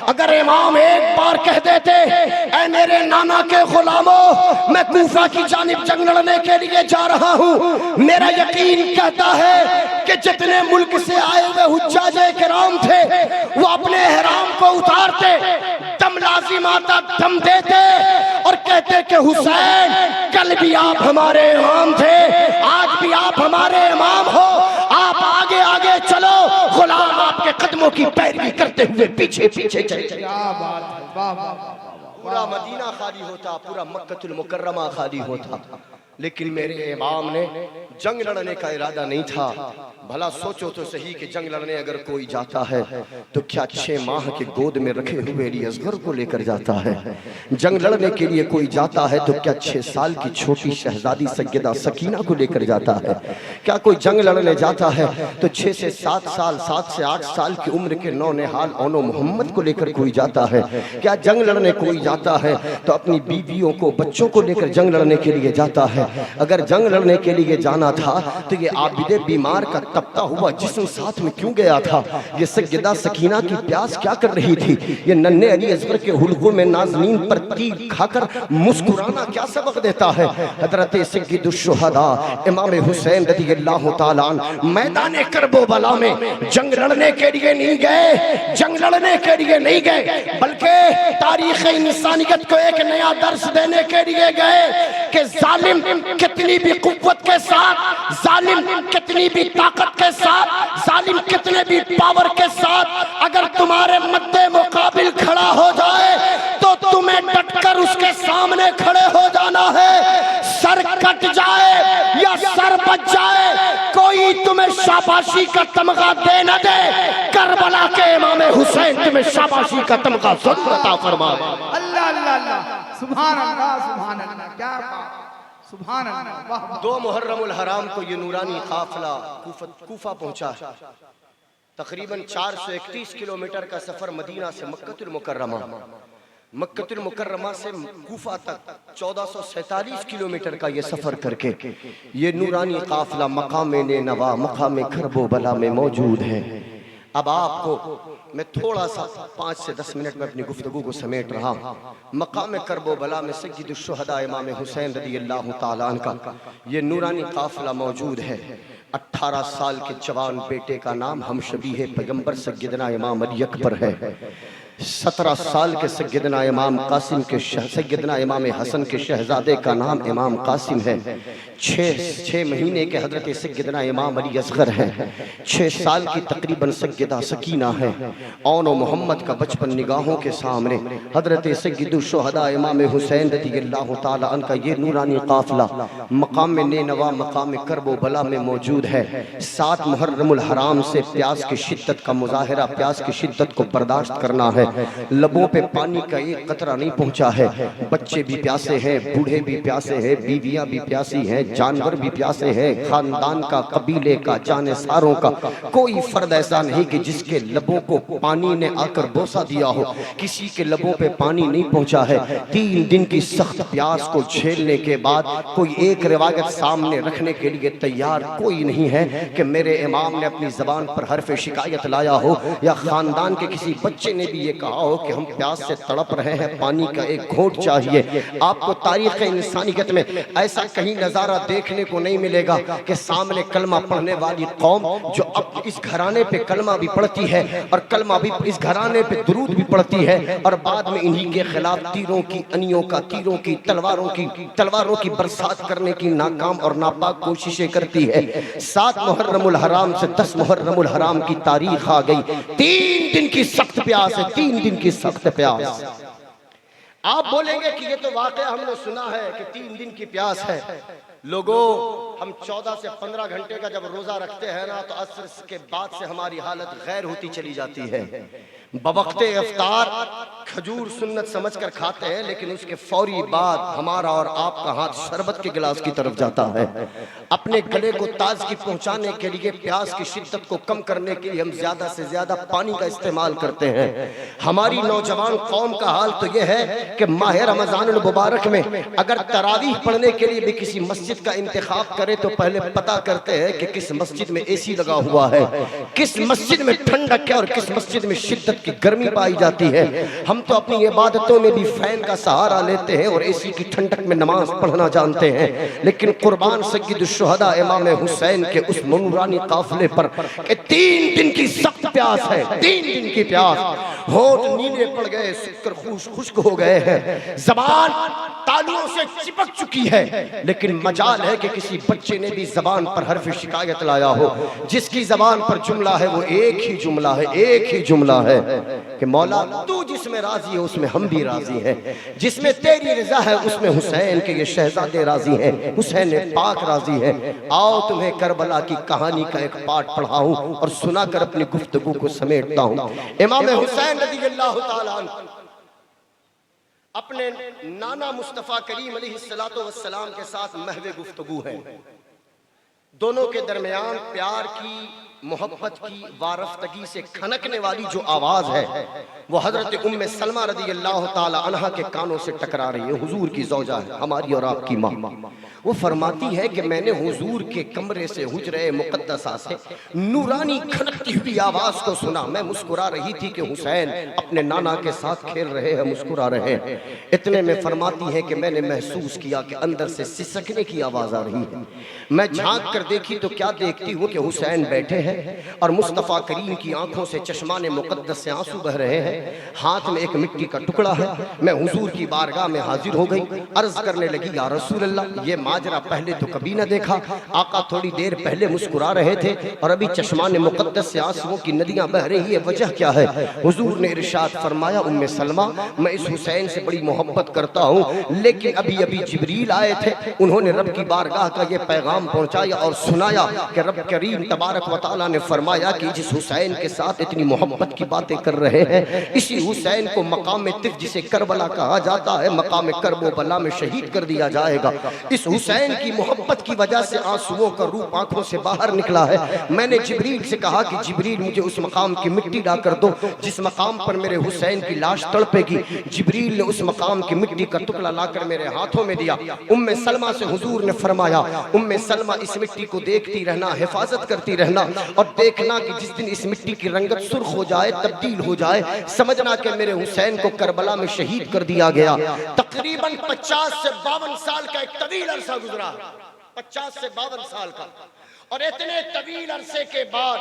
अगर इमाम एक बार कह देते ऐ मेरे नाना के गुलामों, मैं कूफा की जानिब जंग लड़ने के लिए जा रहा हूँ, मेरा यकीन कहता है कि जितने मुल्क से आए हुए हुज्जाजे किराम थे वो अपने इहराम को उतारते, दम लाजिम आता, दम देते और कहते कि हुसैन कल भी आप हमारे इमाम थे, आज भी आप हमारे इमाम हो, आप आगे आगे चलो, गुलाम कदमों की पैरवी करते हुए पीछे पीछे चले। क्या बात है, वाह वाह वाह वाह। पूरा मदीना खाली होता, पूरा मक्कतुल मुकर्रमा खाली होता, लेकिन मेरे इमाम ने जंग लड़ने का इरादा नहीं था। भला सोचो तो सही कि जंग लड़ने अगर कोई जाता है तो क्या 6 माह के गोद में रखे हुए अली असगर को लेकर जाता है? जंग लड़ने के लिए कोई जाता है तो क्या 6 साल की छोटी शहजादी सैयदा सकीना को लेकर जाता है? क्या कोई जंग लड़ने जाता है तो 6 से 7 साल, 7 से 8 साल की उम्र के नौनिहाल ओनो मोहम्मद को लेकर कोई जाता है? क्या जंग लड़ने कोई जाता है तो अपनी बीवियों को, बच्चों को लेकर जंग लड़ने के लिए जाता है? अगर जंग लड़ने के लिए जाना था तो ये आबिदे बीमार का तपता हुआ जिस्म साथ में क्यों गया था? ये सैयदा सकीना की प्यास क्या कर रही थी? ये नन्हे अली असगर के हुल्कों में नाज़नीन पर तीर खाकर मुस्कुराना क्या सबक देता है? हजरत सय्यदुश्शुहदा इमाम हुसैन रज़ियल्लाहु ताला अन्हु मैदान करबला में जंग लड़ने के लिए नहीं गए, जंग लड़ने के लिए नहीं गए, बल्कि तारीख़ इंसानियत को एक नया दर्स देने के लिए गए कि जालिम कितनी भी कुव्वत के साथ, जालिम कितनी भी ताकत के साथ, जालिम कितने भी पावर के साथ अगर तुम्हारे मद्दे मुकाबिल खड़ा हो जाए तो तुम्हें डटकर उसके सामने खड़े हो जाना है। सर कट जाए या सर बच जाए, कोई तुम्हें शाबाशी का तमगा दे न दे, करबला के इमाम हुसैन तुम्हें शाबाशी का तमगा जरूर अता फरमाए। अल्लाह अल्लाह अल्लाह, सुभान अल्लाह सुभान अल्लाह, क्या बात, सुभान अल्लाह, वाह वाह। 2 मुहर्रमुल हराम को ये नूरानी काफिला कूफा पहुंचा। तकरीबन 431 किलोमीटर का सफर मदीना से मक्कतुल मुकर्रमा, मक्कतुल मुकर्रमा से कूफा तक 1447 किलोमीटर का ये सफर करके ये नूरानी काफिला मकाम नवा, मकाम करबला में मौजूद है। अब आपको मैं थोड़ा सा 5 से 10 मिनट में अपनी गुफ्तगू को समेट रहा हूँ। मकाम करबला में सय्यदुश्शुहदा इमाम हुसैन रज़ियल्लाहु ताला अन्हु का ये नूरानी काफिला मौजूद है। 18 साल के जवान बेटे का नाम हम शबीह पैगंबर सय्यदना इमाम अली अकबर है। 17 साल के सय्यदना इमाम कासिम के सय्यदना इमाम हसन के शहजादे का नाम इमाम कासिम है। 6 महीने के हजरत सय्यदना इमाम अली असगर है। 6 साल की तकरीबन सय्यदा सकीना है। औनो मोहम्मद का बचपन निगाहों के सामने हजरत सय्यदुश्शुहदा इमाम हुसैन रज़ियल्लाहु ताला अन्हु का ये नूरानी काफिला मकाम नवा, मकाम करबला में मौजूद है। 7 मुहर्रमुल हराम से प्यास की शिद्दत का मुजाहिरा, प्यास की शिद्दत को बर्दाश्त करना है। लबों पे पानी का एक कतरा नहीं पहुंचा है। बच्चे भी प्यासे हैं, बूढ़े भी प्यासे हैं, बीवियां भी प्यासी हैं, जानवर भी प्यासे हैं। खानदान का, कबीले का, जानेसारों का कोई फर्द ऐसा नहीं कि जिसके लबों को पानी ने आकर बोसा दिया हो। किसी के लबों पे पानी नहीं पहुंचा है। 3 दिन की सख्त प्यास को झेलने के बाद कोई एक रिवायत सामने रखने के लिए तैयार कोई नहीं है कि मेरे इमाम ने अपनी जबान पर हरफ शिकायत लाया हो या खानदान के किसी बच्चे ने भी ये कहा हो कि हम प्यास से तड़प रहे हैं, पानी का एक घोंट चाहिए। आपको तारीख इंसानियत में ऐसा कहीं नजारा देखने को नहीं मिलेगा कि सामने कलमा पढ़ने वाली कौम जो अब इस घराने पे कलमा भी पढ़ती है और कलमा भी इस घराने पे दुरूद भी पढ़ती है और बाद में इन्हीं के खिलाफ तीरों की, अनियों का, तीरों की, तलवारों की बरसात करने की नाकाम और नापाक कोशिशें करती है। 7 मुहर्रमुल हराम से 10 मुहर्रमुल हराम की तारीख आ गई। 3 दिन की सख्त प्यास है, 3 दिन की सख्त प्यास। आप बोलेंगे कि ये तो वाकया हमने सुना है कि 3 दिन की प्यास है। लोगों, हम 14 से 15 घंटे का जब रोजा रखते हैं ना तो असर के बाद से हमारी हालत गैर होती चली जाती है। बवक्ते इफ्तार खजूर सुन्नत समझकर खाते हैं, लेकिन उसके फौरी बाद हमारा और आपका हाथ शरबत के गिलास की तरफ जाता है। अपने गले को ताजगी पहुंचाने के लिए, प्यास की शिद्दत को कम करने के लिए हम ज्यादा से ज्यादा पानी का इस्तेमाल करते हैं। हमारी नौजवान कौम का हाल तो यह है कि माह रमजानुल मुबारक में अगर तरावीह पढ़ने के लिए भी किसी मस्जिद का इंतखाब करे तो पहले पता करते हैं कि किस मस्जिद में एसी लगा हुआ है, किस मस्जिद में ठंडक है और किस मस्जिद में शिद्दत की गर्मी पाई जाती है। हम तो अपनी इबादतों में भी फैन का सहारा लेते हैं और एसी की ठंडक में नमाज पढ़ना जानते हैं, लेकिन कुर्बान सय्यदुश्शुहदा इमाम हुसैन के उस नूरानी काफिले पर कि 3 दिन की सख्त प्यास है, 3 दिन की प्यास, होठ नीले पड़ गए, शुक्र खुश्क हो गए हैं, जबान तालुओं से चिपक चुकी है, लेकिन मजाल है कि किसी बच्चे ने भी जबान पर हर्फ शिकायत लाया हो, जिसकी जबान पर जुमला है वो एक ही जुमला है, एक ही जुमला है कि मौला तू जिसमें राजी है उसमें हम भी राजी हैं, जिसमें तेरी रजा है उसमें हुसैन के ये शहजादे राजी हैं, हुसैन पाक राजी है। आओ तुम्हें करबला की कहानी का एक पाठ पढ़ाऊं और सुनाकर अपनी गुफ्तगू को समेटता हूं। इमाम हुसैन रज़ियल्लाहु ताला अन्हु अपने नाना मुस्तफ़ा करीम अलैहिस्सलातु वस्सलाम के साथ महवे गुफ्तगू है। दोनों के दरमियान प्यार की, मोहब्बत की वारफ्तगी से खनकने वाली जो आवाज है वो हजरत उम्मे सलमा रज़ियल्लाहु ताला अन्हा के कानों से टकरा रही है। हुजूर की ज़ौजा है, हमारी और आपकी माँ। वो फरमाती है कि मैंने हुजूर के कमरे से, हुजरे मुक़द्दसा से नूरानी खनकती हुई आवाज को सुना। मैं मुस्कुरा रही थी कि हुसैन अपने नाना के साथ खेल रहे हैं, मुस्कुरा रहे हैं। इतने में फरमाती है कि मैंने महसूस किया कि अंदर से सिसकने की आवाज आ रही है। मैं झांक कर देखी तो क्या देखती हूँ कि हुसैन बैठे हैं और मुस्तफ़ा करीम की आंखों से चश्माने मुक़द्दस से आंसू बह रहे हैं, हाथ में एक मिट्टी का टुकड़ा है। मैं हुजूर की बारगाह में हाजिर हो गई, अर्ज करने लगी, या रसूल अल्लाह, ये माजरा पहले तो कभी न देखा। आका थोड़ी देर पहले मुस्कुरा रहे थे और अभी चश्माने मुक़द्दस से आंसुओं की नदियां बह रही है, वजह क्या है? हुजूर ने इरशाद फरमाया, उम्मे सलमा, मैं इस हुसैन से बड़ी मोहब्बत करता हूँ, लेकिन अभी अभी जिब्रील आए थे, उन्होंने रब की बारगाह का ये पैगाम पहुंचाया और सुनाया कि रब करीम तबारक व तआला ने फरमाया कि जिस हुसैन के साथ इतनी मोहब्बत की बातें कर रहे हैं, इसी हुसैन को मकाम तिफ, जिसे करबला कहा जाता है, मकाम करबो बला में शहीद कर दिया जाएगा। इस हुसैन की मोहब्बत की वजह से आंसुओं का रूप आंखों से बाहर निकला है। मैंने जिब्रील से कहा कि जिब्रील मुझे उस मकाम की मिट्टी ला कर दो जिस मकाम पर मेरे हुसैन की लाश तड़पेगी। जिब्रील ने उस मकाम की मिट्टी का टुकड़ा लाकर मेरे हाथों में दिया। उम्मे सलमा से हुजूर ने फरमाया, उम्मे सलमा, इस मिट्टी को देखती रहना, हिफाजत करती रहना और देखना कि जिस दिन इस मिट्टी की रंगत सुर्ख हो जाए, तब्दील हो जाए, समझना कि मेरे हुसैन को करबला में शहीद कर दिया गया। तकरीबन 50 से 52 साल का एक तवील अरसा गुजरा, 50 से 52 साल का, और इतने तवील अरसे के बाद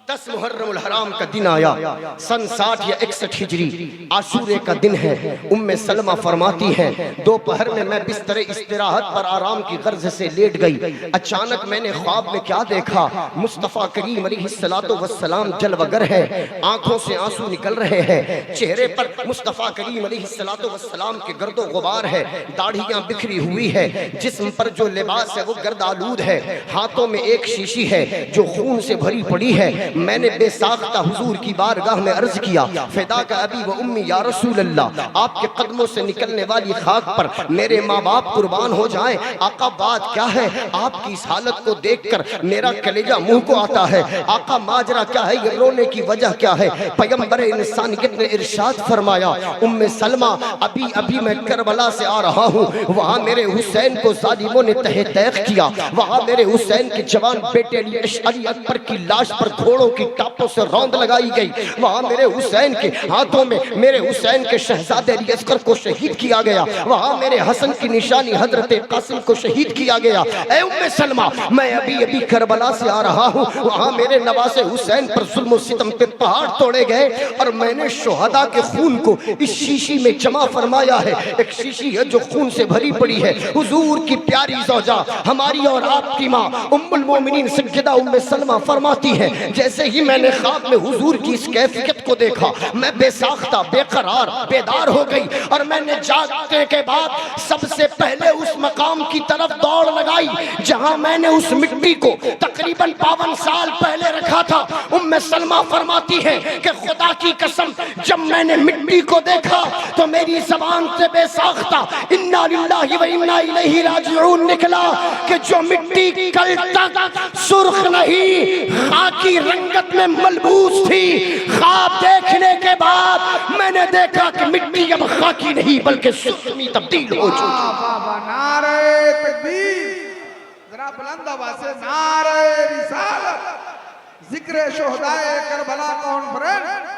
10 मुहर्रमुल हराम का दिन आया, सन 60 या 61 हिजरी, आशूरे का दिन है। उम्मे सलमा फरमाती हैं, दोपहर में मैं बिस्तर इस्तिराहत पर आराम की गर्ज से लेट गई। अचानक मैंने ख्वाब में क्या देखा, मुस्तफ़ा करीम अलैहिस्सलातु वस्सलाम जलवगर है, आंखों से आंसू निकल रहे हैं, चेहरे पर मुस्तफ़ा करीम अलैहिस्सलातु वस्सलाम के गर्दो गुबार है, दाढ़ियां बिखरी हुई है, जिस्म पर जो लिबास है वो गर्दालूद है, हाथों में एक शीशी है जो खून से भरी पड़ी है। मैंने बेसाख्ता हुजूर की बारगाह में अर्ज किया, फिदा का अबी व उम्मी या रसूल अल्लाह, आपके कदमों से निकलने वाली खाक पर मेरे माँ बाप कुर्बान हो जाएं। आका, बात क्या है? आपकी इस हालत को देखकर मेरा कलेजा मुंह को आता है। आका, माजरा क्या है? ये रोने की वजह क्या है? पैगंबर इंसानियत ने इरशाद फरमाया, उम्मे सलमा, अभी अभी मैं करबला से आ रहा हूँ, वहाँ मेरे हुसैन को जालिमों ने तहे तैख किया, वहाँ मेरे हुसैन के जवान बेटे अली अकबर की लाश पर घोड़ों की टापों से रौंद लगाई गई, वहाँ मेरे हुसैन के हाथों में मेरे हुसैन के शहजादे अली असगर को शहीद किया गया, वहाँ मेरे हसन की निशानी हजरत कासिम को शहीद किया गया। ऐ उम्मे सलमा, मैं अभी अभी करबला से आ रहा हूँ, वहाँ मेरे नवासे हुसैन पर जुल्म सितम पे पहाड़ तोड़े गए और मैंने शोहदा के खून को इस शीशी में जमा फरमाया है। एक शीशी है जो खून से भरी पड़ी है। हुजूर की प्यारी ज़ौजा, हमारी और आपकी माँ उम्मुल मोमिनीन सय्यदा उम्मे सलमा फरमाती है, जैसे ही मैंने ख्वाब में हुजूर की इस कैफियत को देखा, मैं बेसाख्ता, बेकरार, बेदार हो गई और मैंने जागने के बाद सबसे पहले उस मकाम की तरफ दौड़ लगाई जहां मैंने उस मिट्टी को तकरीबन 52 साल पहले रखा था। उम्मे सलमा फरमाती है कि खुदा की कसम, जब मैंने मिट्टी को देखा तो मेरी जबान से बेसाख्ता इन्ना लिल्लाहि व इन्ना इलैहि राजिऊन निकला कि जो मिट्टी कल तक सुर्ख नहीं, खाकी रंगत में मलबूस थी, ख्वाब देखने के बाद मैंने देखा कि मिट्टी अब खाकी नहीं बल्कि सुर्ख में तब्दील हो चुकी। नारे तकबीर, जरा बुलंद आवाज से नारे रिसालत, जिक्र शोहदाए करबला कॉन्फ्रेंस।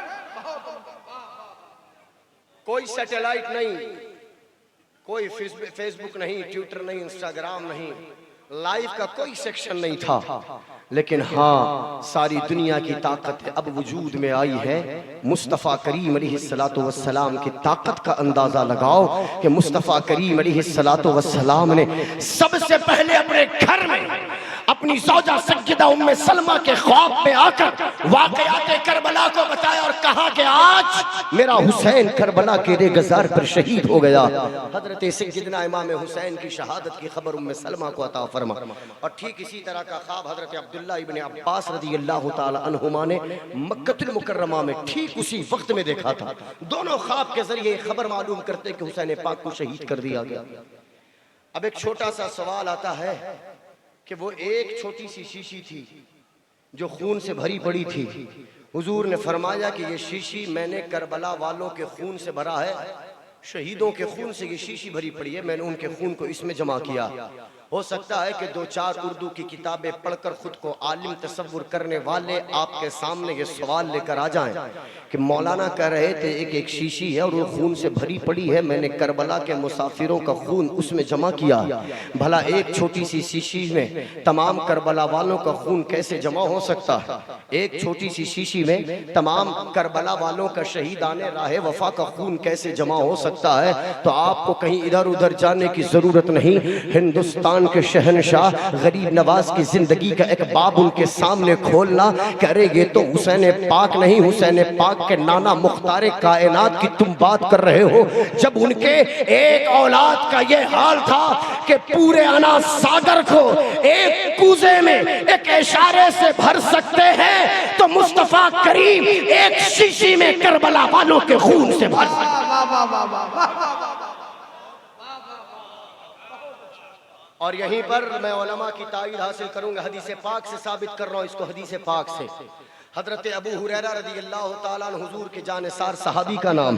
कोई सैटेलाइट नहीं, कोई फेसबुक नहीं, ट्विटर नहीं, इंस्टाग्राम नहीं, लाइव का कोई सेक्शन नहीं था। लेकिन हाँ, सारी दुनिया की ताकत अब वजूद में आई है। मुस्तफ़ा करीम अलैहिस्सलातु वस्सलाम की ताकत का अंदाजा लगाओ कि मुस्तफ़ा करीम अलैहिस्सलातु वस्सलाम ने सबसे पहले अपने घर में अपनी सौजा सज्जदा उम्मे सलमा के ख्वाब में आकर वाक़यात करबला को बताया और कहा कि आज मेरा हुसैन करबला के रेगज़ार पर शहीद हो गया। हजरत सैयदना इमाम हुसैन की शहादत की खबर उम्मे सलमा को अता फरमा। और ठीक इसी तरह का ख्वाब हजरत अब्दुल्ला इब्न अब्बास रज़ियल्लाहु ताला अन्हुमा ने मक्कतुल मुकर्रमा में ठीक उसी वक्त में देखा था। दोनों ख्वाब के जरिए खबर मालूम करते कि हुसैन पाक को शहीद कर दिया गया। अब एक छोटा सा सवाल आता है कि वो एक छोटी सी शीशी थी जो खून से भरी पड़ी थी। हुजूर ने फरमाया कि ये शीशी मैंने करबला वालों के खून से भरा है, शहीदों के खून से ये शीशी भरी पड़ी है, मैंने उनके खून को इसमें जमा किया। हो सकता है कि दो चार उर्दू की किताबें पढ़कर खुद को आलिम तसव्वुर करने वाले आपके सामने ये सवाल लेकर आ जाएं कि मौलाना कह रहे थे एक एक शीशी है और वो खून से भरी पड़ी है, मैंने करबला के मुसाफिरों का खून उसमें जमा किया। भला एक छोटी सी शीशी में तमाम करबला वालों का खून कैसे जमा हो सकता है? एक छोटी सी शीशी में तमाम करबला वालों का शहीदाने राहे वफा का खून कैसे जमा हो सकता है? तो आपको कहीं इधर उधर जाने की जरूरत नहीं। हिंदुस्तान के शहनशाह गरीब नवाज की जिंदगी का एक बाब उनके सामने खोलना, करे ये तो हुसैन पाक नहीं, हुसैन पाक के नाना मुख्तार कायनात की तुम बात कर रहे हो। जब उनके एक औलाद का ये हाल था कि पूरे अनाज सागर को एक कूजे में एक इशारे से भर सकते हैं, तो मुस्तफा करीम एक शीशी में करबला वालों के खून से भर सकते। और यहीं पर मैं उलमा की ताईद हासिल करूंगा, हदीस पाक से साबित कर रहा हूं इसको। हदीस पाक से हजरत अबू हुरैरा रज़ियल्लाहु ताला अन्हु हुजूर के जानिसार सहाबी का नाम,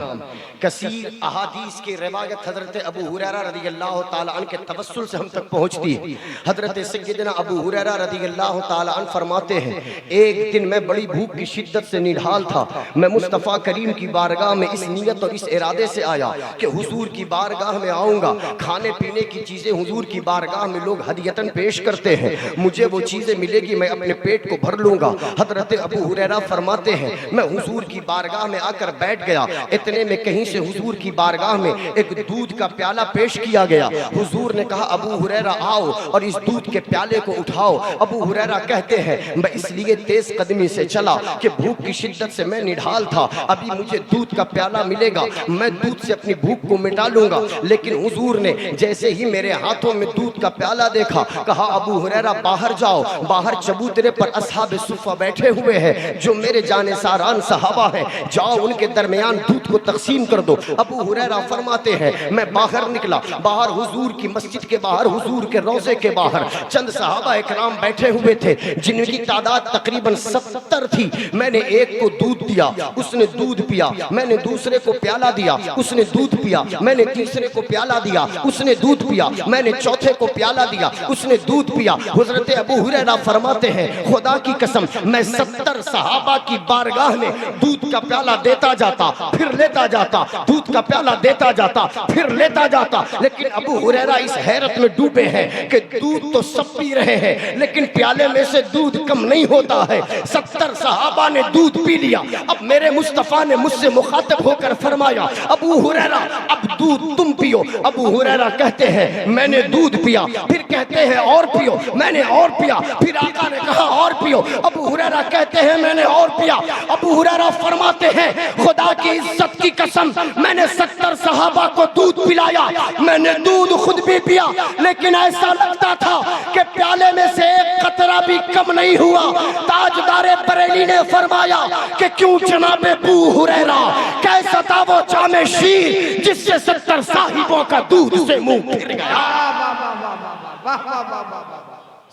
कसीर अहादीस की रिवायत हजरत अबू हुरैरा रज़ियल्लाहु ताला अन्हु के तवस्सुल से हम तक पहुंचती है। हजरत सैयदना अबू हुरैरा रज़ियल्लाहु ताला अन्हु फरमाते हैं, एक दिन मैं बड़ी भूख की शिद्दत से निढाल था। मैं मुस्तफ़ा करीम की बारगाह में इस नीयत और इस इरादे से आया कि हुजूर की बारगाह में आऊँगा। खाने पीने की चीज़ें हुजूर की बारगाह में लोग हदियतन पेश करते हैं, मुझे वो चीज़ें मिलेगी, मैं अपने पेट को भर लूँगा। हजरत अबू हुरैरा फरमाते हैं, मैं हुजूर की बारगाह में आकर बैठ गया। इतने में कहीं से हुजूर की बारगाह में एक दूध का प्याला पेश किया गया। हुजूर ने कहा, अबू हुरैरा आओ और इस दूध के प्याले को उठाओ। अबू हुरैरा कहते हैं, मैं इसलिए तेज कदमी से चला कि भूख की शिद्दत से मैं निढाल था, अभी मुझे दूध का प्याला मिलेगा, मैं दूध से अपनी भूख को मिटा लूंगा। लेकिन हुजूर ने जैसे ही मेरे हाथों में दूध का प्याला देखा, कहा, अबू हुरैरा बाहर जाओ, बाहर चबूतरे पर असहाब सुफ़ा बैठे हुए हैं जो मेरे जाने सारान सहाबा हैं, जाओ उनके दरमियान दूध को तकसीम कर दो। अबू हुरैरा फरमाते हैं, मैं बाहर निकला। बाहर हुजूर की मस्जिद के बाहर, हुजूर के रोजे के बाहर चंद सहाबा इकराम बैठे हुए थे जिनकी तादाद तकरीबन 70 थी। मैंने एक को दूध दिया, उसने दूध पिया। मैंने दूसरे को प्याला दिया, उसने दूध पिया। मैंने तीसरे को प्याला दिया, उसने दूध पिया। मैंने चौथे को प्याला दिया, उसने दूध पिया। हज़रत अबू हुरैरा फरमाते हैं, खुदा की कसम मैं 70 सहाबा की बारगाह में दूध का प्याला देता जाता, फिर लेता जाता, दूध का प्याला देता जाता, फिर लेता जाता। लेकिन अबू हुरैरा इस हैरत में डूबे हैं कि दूध तो सब पी रहे हैं, लेकिन प्याले में से दूध कम नहीं होता है। 70 सहाबा ने दूध पी लिया। अब मेरे मुस्तफा ने मुझसे मुखातब होकर फरमाया, अबू हुरैरा अब दूध तुम पियो। अबू हुरैरा कहते हैं, मैंने दूध पिया। फिर कहते हैं, और पियो। मैंने और पिया। फिर आका ने कहा, और पियो। अबू हुरैरा कहते हैं, मैंने और पिया। अबू हुरैरा फरमाते हैं, खुदा की इज्जत की कसम मैंने 70 सहाबा को दूध पिलाया। मैंने दूध खुद भी पिया, लेकिन ऐसा लगता था कि प्याले में से एक कतरा भी कम नहीं हुआ। ताजदारे बरेली ने फरमाया कि क्यों जनाबे अबू हुरैरा, कैसा था वो जामे शीर जिससे 70 साहिबों का दूध से मुंह फिर गया।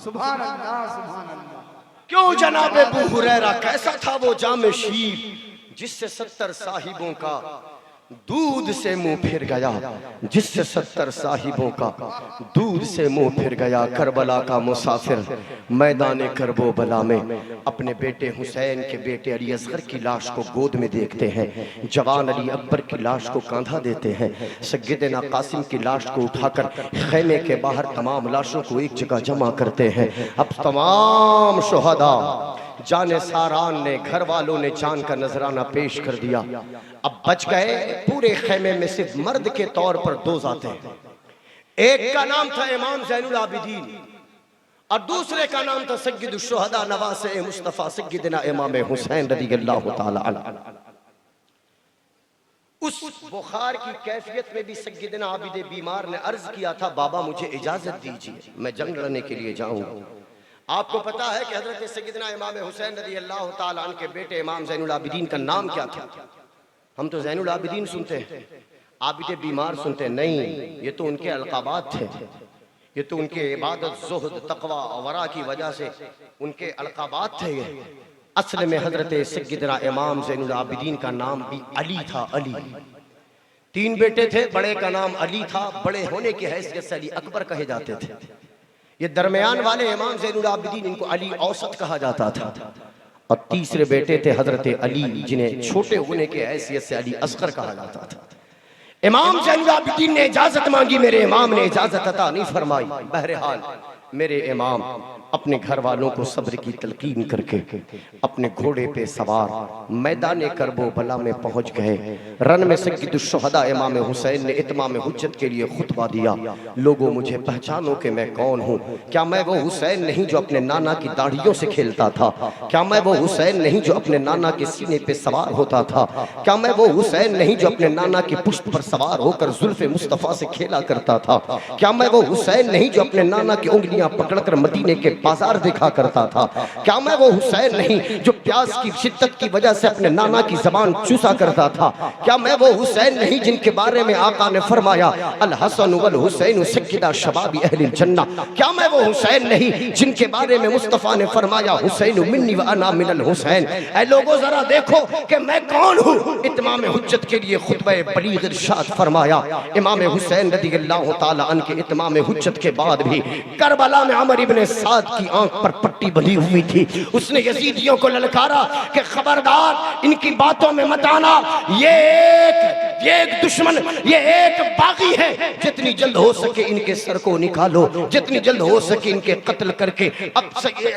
सुभान अल्लाह, सुभान अल्लाह। क्यों जनाब अबू हुरैरा, कैसा था वो जामे शीर जिससे 70 साहिबों का दूध से मुंह फिर गया जिससे 70 साहिबों का दूध से मुंह फिर गया। करबला का मुसाफिर मैदान करबला में अपने बेटे हुसैन के बेटे अली असगर की लाश को गोद में देखते हैं। जवान अली अकबर की लाश को कांधा देते हैं। सैयदना कासिम की लाश को उठाकर खैमे के बाहर तमाम लाशों को एक जगह जमा करते हैं। अब तमाम शुहदा जाने सारान ने, घर वालों ने जान का नजराना पेश कर दिया। अब बच गए पूरे खेमे में सिर्फ मर्द के तौर पर 2 जाते हैं। एक का नाम था इमाम ज़ैनुल आबिदीन और दूसरे का नाम था सय्यदुल शुहदा नवासे मुस्तफा सय्यदना इमाम हुसैन रज़ियल्लाहु ताला अन्हु। उस बुखार की कैफियत में भी सय्यदना आबिद बीमार ने अर्ज किया था, बाबा मुझे इजाजत दीजिए, मैं जंग लड़ने के लिए जाऊं। आपको पता है कि हजरत सय्यदना इमाम हुसैन रज़ियल्लाहु ताला अन्हु के बेटे इमाम ज़ैनुल आबिदीन का नाम क्या था? हम तो ज़ैनुल आबिदीन सुनते हैं, आबिद बीमार सुनते हैं। नहीं, ये तो उनके अलकाबात थे, ये तो उनके इबादत, ज़ुहद, तक़वा और वरा की वजह से उनके अलकाबात थे। ये असल में हजरत सय्यदना इमाम ज़ैनुल आबिदीन का नाम भी अली था। अली 3 बेटे थे, बड़े का नाम अली था, बड़े होने की हैसियत से अली अकबर कहे जाते थे। ये दरमियान वाले इमाम ज़ैनुल आबिदीन, इनको अली औसत कहा जाता था। और तीसरे बेटे थे हजरत अली, जिन्हें छोटे होने के हैसियत से अली असगर कहा जाता था। इमाम ज़ैनुल आबिदीन ने इजाजत मांगी, मेरे इमाम ने इजाजत अता नहीं फरमाई। बहरहाल मेरे इमाम अपने घर वालों को सब्र की तलकीन करके अपने घोड़े पे सवार मैदान करबला में पहुंच गए। रन में सय्यदुल शुहदा इमाम हुसैन ने इत्माम हुज्जत के लिए खुतबा दिया। लोगों मुझे पहचानो कि मैं कौन हूँ। क्या मैं वो हुसैन नहीं जो अपने नाना की दाढ़ियों से खेलता था? क्या मैं वो हुसैन नहीं जो अपने नाना के सीने पे सवार होता था? क्या मैं वो हुसैन नहीं जो अपने नाना की पुश्त पर सवार होकर जुल्फ़े मुस्तफ़ा से खेला करता था? क्या मैं वो हुसैन नहीं जो अपने नाना की उंगलियां पकड़कर मदीने के बाजार दिखा करता था? क्या मैं वो हुसैन नहीं जो प्यास की शिद्दत की वजह से अपने नाना की जबान चूसा करता था? क्या मैं वो हुसैन नहीं जिनके बारे में आका ने फरमाया अल हसन वल हुसैन सय्यदा शबाबी अहलिल जन्नह? क्या मैं वो हुसैन नहीं जिनके बारे में मुस्तफा ने फरमाया हुसैन मिन्नी व अना मिनल हुसैन? ऐ लोगों जरा देखो कि मैं कौन हूँ। इत्माम हुज्जत के लिए खुतबे बलीग इरशाद फरमाया। इमाम हुसैन रज़ियल्लाहु ताला अन्हु के इत्माम हुज्जत के बाद भी करबला में अमर इब्ने साद की आंख पर पट्टी बंधी हुई थी। उसने यजीदियों को ललकारा कि खबरदार इनकी बातों में मत आना, ये एक दुश्मन, ये एक बागी है। जितनी जल्द हो सके इनके सर को निकालो, जितनी जल्द हो सके इनके कत्ल करके अब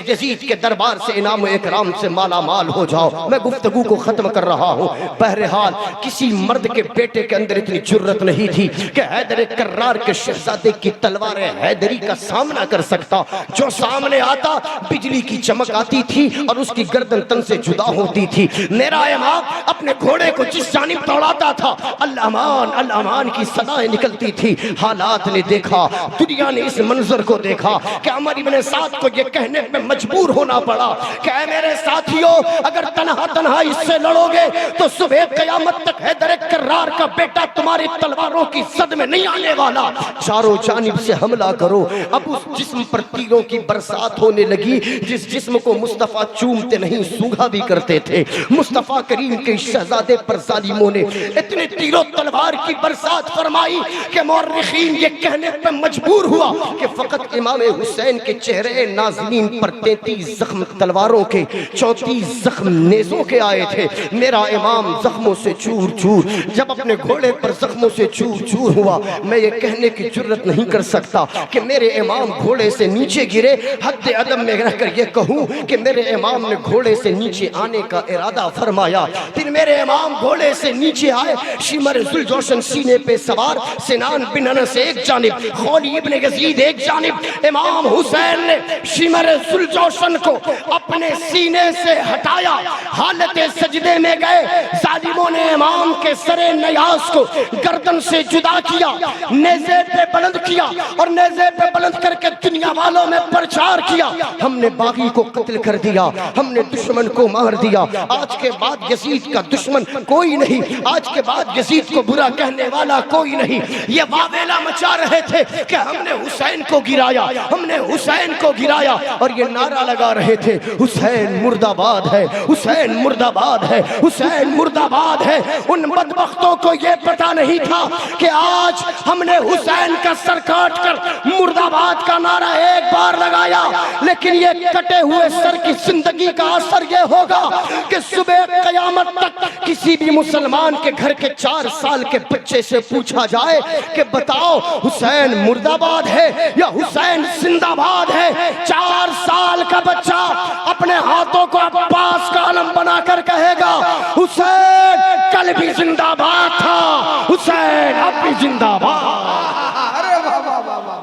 यजीद के दरबार से इनाम इकराम से माला माल हो जाओ। मैं गुफ्तगू को खत्म कर रहा हूँ। बहरहाल किसी मर्द के बेटे के अंदर इतनी जुर्रत नहीं थी कि हैदर कर्रार के शहजादे की तलवार हैदरी का सामना कर सकता। जो सामने आता बिजली की चमक आती थी और उसकी गर्दन तन से जुदा होती थी। मेरा इमाम अपने घोड़े को जिस जानिब दौड़ाता था अल अमान की सदाएं निकलती थी। हालात ने देखा, दुनिया ने इस मंजर को देखा कि अमर इब्ने साद को ये कहने पे मजबूर होना पड़ा कि मेरे साथियों, अगर तन्हा इससे लड़ोगे तो सुबह क़यामत तक हैदर कर्रार का बेटा तुम्हारी तलवारों की सद में नहीं आने वाला। चारों जानिब से हमला करो। अब उस जिस्म पर तीरों की बरसात होने लगी, जिस जिस्म को मुस्तफा चूमते नहीं सूंघा भी करते थे। मुस्तफा करीम के शहजादे पर जालिमों ने इतने तीरों तलवार की बरसात फरमाई कि मौर्रिखीन ये कहने पे मजबूर हुआ कि फकत इमाम हुसैन के चेहरे नाज़नीन पर 33 जख्म तलवारों के, 34 जख्म नेज़ों के आए थे। मेरा इमाम जख्मों से चूर चूर, जब अपने घोड़े पर जख्मों से चूर चूर हुआ, मैं ये कहने की जुर्रत नहीं कर सकता कि मेरे इमाम घोड़े से नीचे गिरे। हद अदब में रहकर ये कहूँ कि मेरे इमाम ने घोड़े से नीचे आने का इरादा फरमाया। फिर मेरे इमाम घोड़े से नीचे आए, शिमर जुलजोशन सीने पे सवार, सिनान बिन अनस एक जानिब, खौली इब्ने यजीद एक जानिब। इमाम हुसैन ने शिमर जुलजोशन को अपने सीने से हटाया, हालत सजदे में गए। जालिमों ने इमाम के सरे नयाज को गर्दन से जुदा किया, नेज़े पे बुलंद किया और नेज़े पे बुलंद करके दुनिया वालों में प्रचार किया, हमने बागी को कत्ल कर दिया, हमने दुश्मन को मार दिया। आज के बाद यजीद का दुश्मन कोई नहीं, आज के बाद यजीद को बुरा कहने वाला कोई नहीं। ये वावेला मचा रहे थे कि हमने हुसैन को गिराया, हमने हुसैन को गिराया, और ये नारा लगा रहे थे हुसैन मुर्दाबाद है, हुसैन मुर्दाबाद है, हुसैन मुर्दाबाद है। उन बदबख्तों को ये पता नहीं था कि आज हमने हुसैन का सर काट कर मुर्दाबाद का नारा एक बार लगाया, लेकिन ये कटे हुए सर की जिंदगी का असर ये होगा कि सुबह कयामत तक किसी भी मुसलमान के घर के 4 साल के बच्चे से पूछा जाए कि बताओ हुसैन मुर्दाबाद है या हुसैन जिंदाबाद है, 4 साल का बच्चा अपने हाथों को अब्बास का आलम बनाकर कहेगा हुसैन कल भी जिंदाबाद था, हुसैन अब भी जिंदाबाद। अरे वाह वाह वाह वाह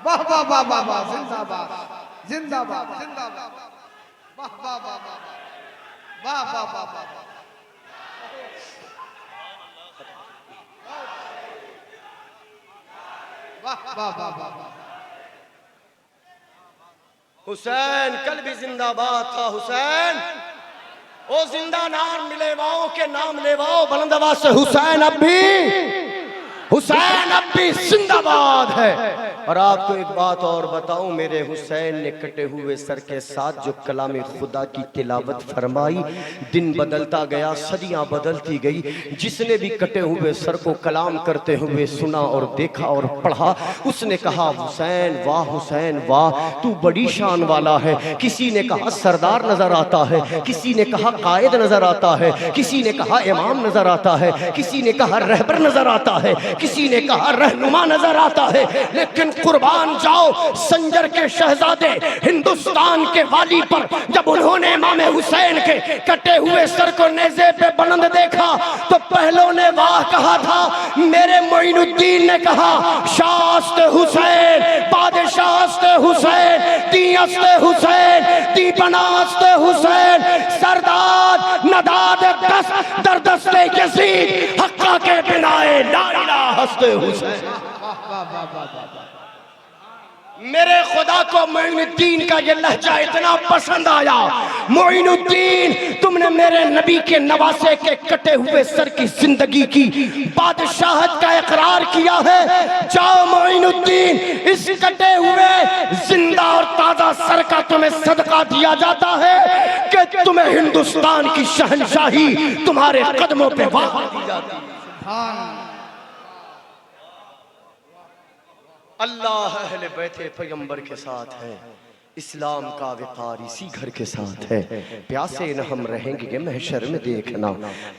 वाह वाह वाह वाह वाह, जिंदाबाद जिंदाबाद जिंदाबाद, वाह वाह वाह वाह वाह वाह वाह वाह। हुसैन कल भी जिंदाबाद था, हुसैन ओ जिंदा नाम मिलेवाओं के नाम लेवाओ बुलंद आवाज से, हुसैन अब भी, हुसैन अब भी जिंदाबाद है। और आपको एक बात और बताऊं, मेरे हुसैन ने कटे हुए सर के साथ जो कलाम खुदा की तिलावत फरमाई, दिन बदलता गया, सदियां बदलती गई। जिसने भी कटे हुए सर को कलाम करते हुए सुना और देखा और पढ़ा, उसने कहा हुसैन वाह, हुसैन वाह, तू बड़ी शान वाला है। किसी ने कहा सरदार नजर आता है, किसी ने कहा कायद नजर आता है, किसी ने कहा इमाम नजर आता है, किसी ने कहा रहबर नजर आता है, किसी ने कहा रहनुमा नजर आता है। लेकिन कुर्बान जाओ संजर के शहजादे हिंदुस्तान के वाली पर, जब उन्होंने इमाम हुसैन के कटे हुए सर को नेज़े पे बुलंद देखा तो पहलों ने वाह कहा था, मेरे मोइनुद्दीन ने कहा शास्त हुसैन, बादशाहस्त हुसैन, दियस्त हुसैन, दीपनास्त हुसैन, सरदार नदाद दस्त दरदस्ते यज़ीद, हक्का के बिनाए ला इलाहा हस्ते हुसैन। मेरे खुदा को मोइनुद्दीन का ये लहजा इतना पसंद आया, मोइनुद्दीन तुमने मेरे नबी के नवासे के कटे हुए सर की जिंदगी की बादशाहत का इकरार किया है। जाओ मोइनुद्दीन, इस कटे हुए जिंदा और ताजा सर का तुम्हें सदका दिया जाता है कि तुम्हें हिंदुस्तान की शहंशाही तुम्हारे कदमों पे वाह दी जाती है। अल्लाह अहले बैते पैगंबर के साथ है, इस्लाम का विकार इसी घर के साथ है। प्यासे न हम रहेंगे महशर में देखना,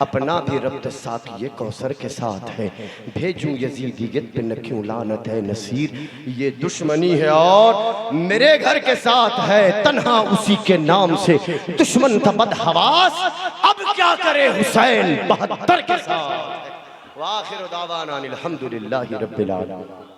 अपना भी रब्त साक़ी कौसर के साथ है। भेजूं यजीदियत पे न क्यों लानत है नसीर, ये दुश्मनी है और मेरे घर के साथ है। तन्हा उसी के नाम से दुश्मन था बदहवास, अब क्या करे हुसैन 72 के साथ। वाखिर दावाना अनिल हम्दुलिल्लाहि रब्बिल आलमीन।